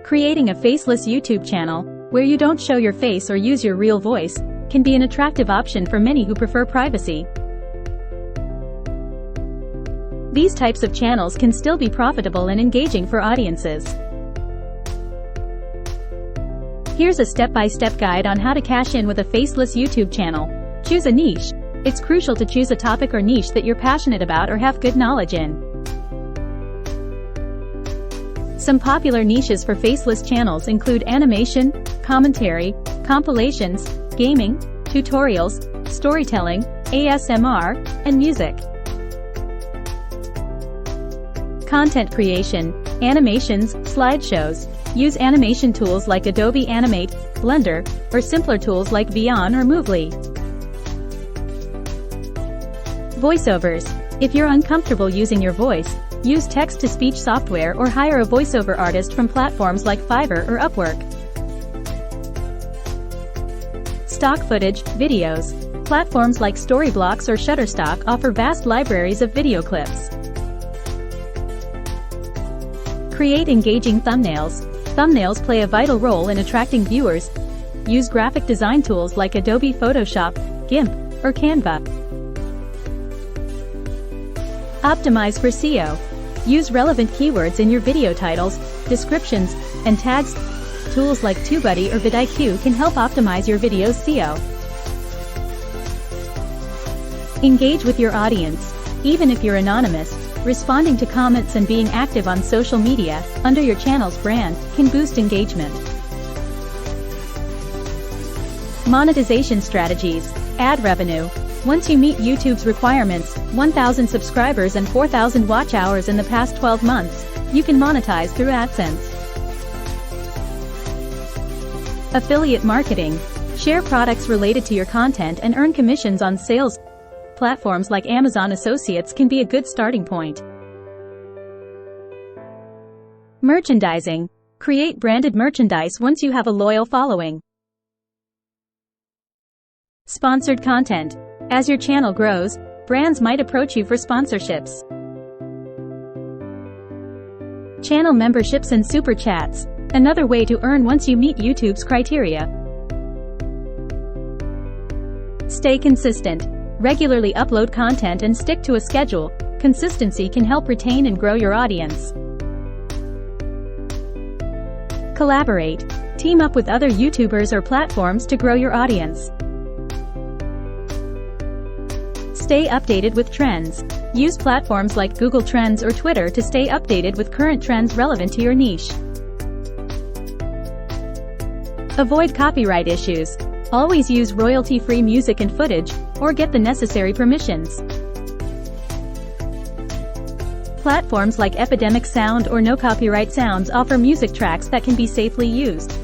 Creating a faceless YouTube channel, where you don't show your face or use your real voice, can be an attractive option for many who prefer privacy. These types of channels can still be profitable and engaging for audiences. Here's a step-by-step guide on how to cash in with a faceless YouTube channel. Choose a niche. It's crucial to choose a topic or niche that you're passionate about or have good knowledge in. Some popular niches for faceless channels include animation, commentary, compilations, gaming, tutorials, storytelling, ASMR, and music. Content creation, animations, slideshows. Use animation tools like Adobe Animate, Blender, or simpler tools like Vyond or Moovly. Voiceovers. If you're uncomfortable using your voice, use text-to-speech software or hire a voiceover artist from platforms like Fiverr or Upwork. Stock footage, videos. Platforms like Storyblocks or Shutterstock offer vast libraries of video clips. Create engaging thumbnails. Thumbnails play a vital role in attracting viewers. Use graphic design tools like Adobe Photoshop, GIMP, or Canva. Optimize for SEO. Use relevant keywords in your video titles, descriptions, and tags. Tools like TubeBuddy or vidIQ can help optimize your video's SEO. Engage with your audience. Even if you're anonymous, responding to comments and being active on social media, under your channel's brand, can boost engagement. Monetization strategies. Ad revenue. Once you meet YouTube's requirements, 1,000 subscribers and 4,000 watch hours in the past 12 months, you can monetize through AdSense. Affiliate marketing. Share products related to your content and earn commissions on sales. Platforms like Amazon Associates can be a good starting point. Merchandising. Create branded merchandise once you have a loyal following. Sponsored content. As your channel grows, brands might approach you for sponsorships. Channel memberships and super chats. Another way to earn once you meet YouTube's criteria. Stay consistent. Regularly upload content and stick to a schedule. Consistency can help retain and grow your audience. Collaborate. Team up with other YouTubers or platforms to grow your audience. Stay updated with trends. Use platforms like Google Trends or Twitter to stay updated with current trends relevant to your niche. Avoid copyright issues. Always use royalty-free music and footage, or get the necessary permissions. Platforms like Epidemic Sound or No Copyright Sounds offer music tracks that can be safely used.